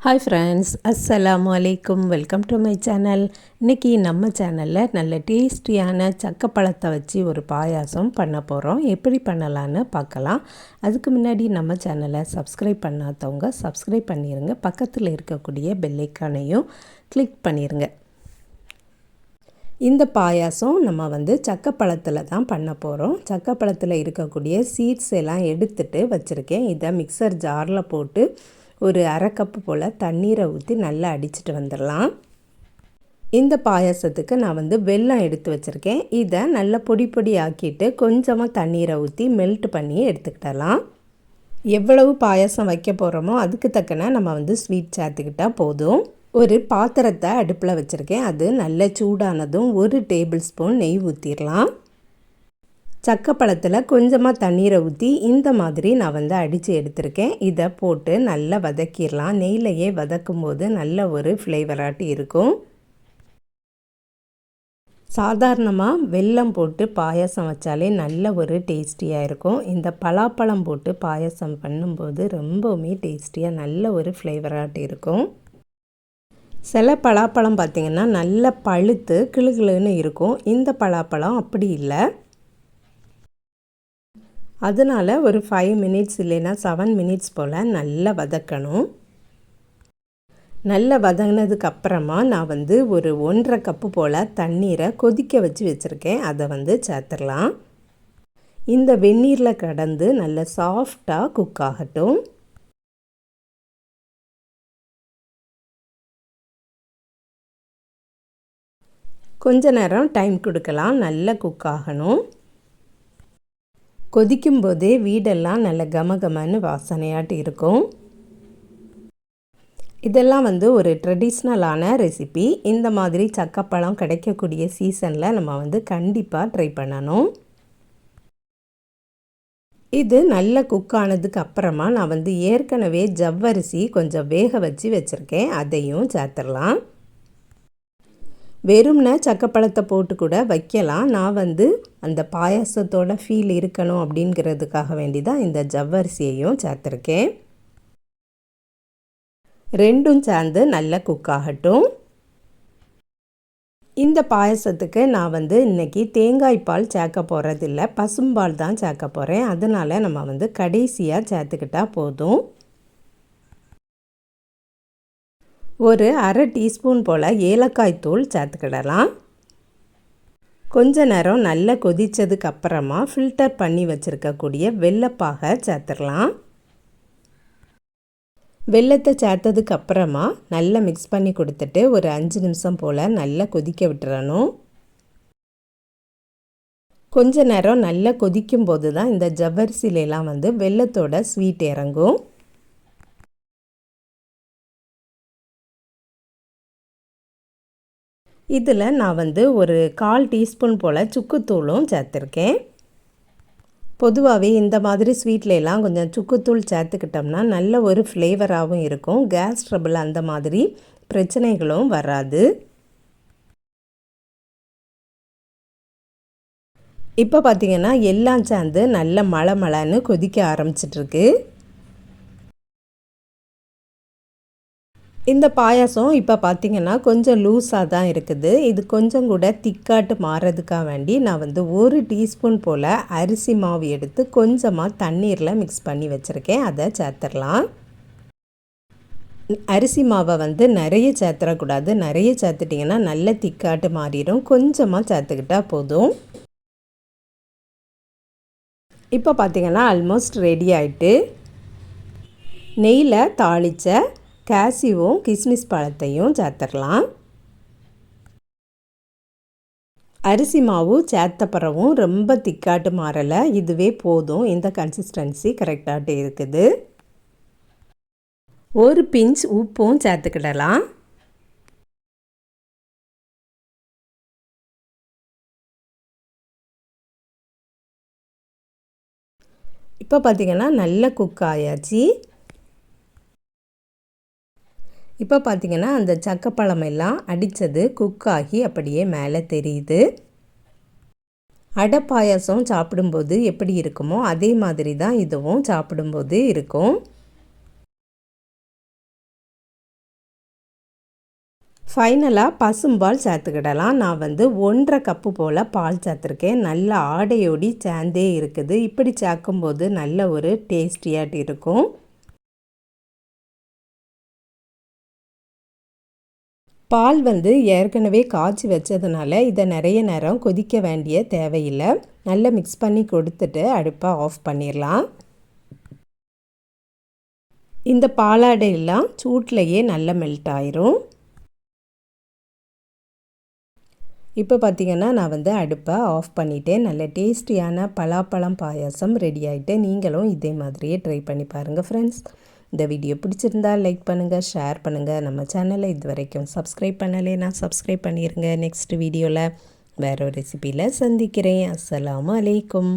Hi friends, அஸ்ஸலாமு அலைக்கும். Welcome to my channel. இன்றைக்கி நம்ம சேனலில் நல்ல டேஸ்டியான சக்கப்பழத்தை வச்சு ஒரு பாயாசம் பண்ண போகிறோம். எப்படி பண்ணலான்னு பார்க்கலாம். அதுக்கு முன்னாடி நம்ம சேனலை சப்ஸ்கிரைப் பண்ணாதவங்க சப்ஸ்கிரைப் பண்ணிடுங்க. பக்கத்தில் இருக்கக்கூடிய பெல் ஐக்கானையும் கிளிக் பண்ணிடுங்க. இந்த பாயாசம் நம்ம சக்கப்பழத்தில் தான் பண்ண போகிறோம். சக்கப்பழத்தில் இருக்கக்கூடிய சீட்ஸ் எல்லாம் எடுத்துகிட்டு வச்சுருக்கேன். இதை மிக்சர் ஜாரில் போட்டு ஒரு அரை கப்பு போல் தண்ணீரை ஊற்றி நல்லா அடிச்சுட்டு வந்துடலாம். இந்த பாயாசத்துக்கு நான் வெல்லம் எடுத்து வச்சுருக்கேன். இதை நல்லா பொடி பொடி ஆக்கிட்டு கொஞ்சமாக தண்ணீரை ஊற்றி மெல்ட் பண்ணி எடுத்துக்கிடலாம். எவ்வளவு பாயாசம் வைக்க போகிறோமோ அதுக்கு தக்கன நம்ம ஸ்வீட் சேர்த்துக்கிட்டால் போதும். ஒரு பாத்திரத்தை அடுப்பில் வச்சுருக்கேன். அது நல்ல சூடானதும் 1 டேபிள் ஸ்பூன் நெய் ஊற்றிடலாம். சக்கப்பழத்தில் கொஞ்சமாக தண்ணீரை ஊற்றி இந்த மாதிரி நான் அடித்து எடுத்திருக்கேன். இதை போட்டு நல்லா வதக்கிடலாம். நெய்லையே வதக்கும் போது நல்ல ஒரு ஃப்ளேவராட்டி இருக்கும். சாதாரணமாக வெல்லம் போட்டு பாயாசம் வச்சாலே நல்ல ஒரு டேஸ்டியாக இருக்கும். இந்த பலாப்பழம் போட்டு பாயாசம் பண்ணும்போது ரொம்பவுமே டேஸ்டியாக நல்ல ஒரு ஃப்ளேவராட்டி இருக்கும். சில பலாப்பழம் பார்த்திங்கன்னா நல்லா பழுத்து கிளுகிளுன்னு இருக்கும். இந்த பலாப்பழம் அப்படி இல்லை. அதனால் ஒரு 5 மினிட்ஸ் இல்லைன்னா 7 மினிட்ஸ் போல் நல்லா வதக்கணும். நல்லா வதங்கினதுக்கு அப்புறமா நான் ஒரு 1.5 கப்பு போல் தண்ணீரை கொதிக்க வச்சுருக்கேன். அதை சேர்த்துடலாம். இந்த வெந்நீரில் கடந்து நல்ல சாஃப்டாக குக் ஆகட்டும். கொஞ்ச நேரம் டைம் கொடுக்கலாம். நல்லா குக் ஆகணும். கொதிக்கும் போதே வீடெல்லாம் நல்ல கமகமன்னு வாசனையாட்டு இருக்கும். இதெல்லாம் ஒரு ட்ரெடிஷ்னலான ரெசிபி. இந்த மாதிரி சக்கப்பழம் கிடைக்கக்கூடிய சீசனில் நம்ம கண்டிப்பாக ட்ரை பண்ணணும். இது நல்ல குக் ஆனதுக்கு அப்புறமா நான் ஏற்கனவே ஜவ்வரிசி கொஞ்சம் வேக வச்சுருக்கேன். அதையும் சேர்த்துடலாம். வெறும்னா சக்கப்பழத்தை போட்டு கூட வைக்கலாம். நான் அந்த பாயாசத்தோட ஃபீல் இருக்கணும் அப்படிங்கிறதுக்காக வேண்டி தான் இந்த ஜவ்வரிசியையும் சேர்த்துருக்கேன். ரெண்டும் சேர்ந்து நல்லா குக் ஆகட்டும். இந்த பாயாசத்துக்கு நான் இன்றைக்கி தேங்காய் பால் சேர்க்க போகிறதில்ல, பசும்பால் தான் சேர்க்க போகிறேன். அதனால் நம்ம கடைசியாக சேர்த்துக்கிட்டால் போதும். ஒரு அரை டீஸ்பூன் போல் ஏலக்காய் தூள் சேர்த்துக்கிடலாம். கொஞ்ச நேரம் நல்லா கொதித்ததுக்கு அப்புறமா ஃபில்டர் பண்ணி வச்சுருக்கக்கூடிய வெல்லப்பாகை சேர்த்துடலாம். வெல்லத்தை சேர்த்ததுக்கு அப்புறமா நல்லா மிக்ஸ் பண்ணி கொடுத்துட்டு ஒரு 5 நிமிஷம் போல் நல்லா கொதிக்க விட்டுறணும். கொஞ்ச நேரம் நல்லா கொதிக்கும் போது தான் இந்த ஜவ்வரிசிலெலாம் வெல்லத்தோட ஸ்வீட் இறங்கும். இதில் நான் ஒரு 1/4 டீஸ்பூன் போல் சுக்குத்தூளும் சேர்த்துருக்கேன். பொதுவாகவே இந்த மாதிரி ஸ்வீட்லெலாம் கொஞ்சம் சுக்குத்தூள் சேர்த்துக்கிட்டோம்னா நல்ல ஒரு ஃப்ளேவராகவும் இருக்கும். கேஸ் ட்ரபிள் அந்த மாதிரி பிரச்சனைகளும் வராது. இப்போ பார்த்திங்கன்னா எல்லாம் சேர்ந்து நல்ல மழன்னு கொதிக்க ஆரம்பிச்சிட்ருக்கு. இந்த பாயாசம் இப்போ பார்த்திங்கன்னா கொஞ்சம் லூஸாக தான் இருக்குது. இது கொஞ்சம் கூட திக்காட்டு மாறுறதுக்காக வேண்டி நான் 1 டீஸ்பூன் போல் அரிசி மாவு எடுத்து கொஞ்சமாக தண்ணீரில் மிக்ஸ் பண்ணி வச்சுருக்கேன். அதை சேர்த்துடலாம். அரிசி மாவை நிறைய சேர்த்துடக்கூடாது. நிறைய சேர்த்துட்டிங்கன்னா நல்ல திக்காட்டு மாறிடும். கொஞ்சமாக சேர்த்துக்கிட்டால் போதும். இப்போ பார்த்திங்கன்னா ஆல்மோஸ்ட் ரெடி ஆகிட்டு நெய்யில் தாளித்த கேசியும் கிஸ்மிஸ் பழத்தையும் சேர்த்துடலாம். அரிசி மாவு சேர்த்த பிறகும் ரொம்ப திக்காட்டு மாறலை. இதுவே போதும். இந்த கன்சிஸ்டன்சி கரெக்டாகிட்டு இருக்குது. ஒரு பிஞ்ச் உப்பும் சேர்த்துக்கிடலாம். இப்போ பார்த்திங்கன்னா நல்ல குக் ஆயாச்சு. இப்போ பார்த்திங்கன்னா அந்த சக்கப்பழம் எல்லாம் அடித்தது குக் ஆகி அப்படியே மேலே தெரியுது. அடை பாயாசம் சாப்பிடும்போது எப்படி இருக்குமோ அதே மாதிரி தான் இதுவும் சாப்பிடும்போது இருக்கும். ஃபைனலாக பசும்பால் சேர்த்துக்கிடலாம். நான் வந்து 1.5 கப்பு போல் பால் சேர்த்துருக்கேன். நல்ல ஆடையோடி சேர்ந்தே இருக்குது. இப்படி சேர்க்கும்போது நல்ல ஒரு டேஸ்டியாட்டு இருக்கும். பால் வந்து ஏற்கனவே காய்ச்சி வச்சதுனால இதை நிறைய நேரம் கொதிக்க வேண்டிய தேவையில்லை. நல்லா மிக்ஸ் பண்ணி கொடுத்துட்டு அடுப்பை ஆஃப் பண்ணிடலாம். இந்த பாலாடையெல்லாம் சூட்லேயே நல்லா மெல்ட் ஆயிரும். இப்போ பார்த்திங்கன்னா நான் வந்து அடுப்பை ஆஃப் பண்ணிவிட்டேன். நல்ல டேஸ்டியான பலாப்பழம் பாயாசம் ரெடி ஆகிட்டு. நீங்களும் இதே மாதிரியே ட்ரை பண்ணி பாருங்கள் ஃப்ரெண்ட்ஸ். இந்த வீடியோ பிடிச்சிருந்தா லைக் பண்ணுங்கள், ஷேர் பண்ணுங்கள். நம்ம சேனலை இது வரைக்கும் சப்ஸ்கிரைப் பண்ணலைன்னா சப்ஸ்கிரைப் பண்ணிடுங்க. நெக்ஸ்ட் வீடியோவில் வேறு ஒரு ரெசிபியில் சந்திக்கிறேன். அஸ்ஸலாமு அலைக்கும்.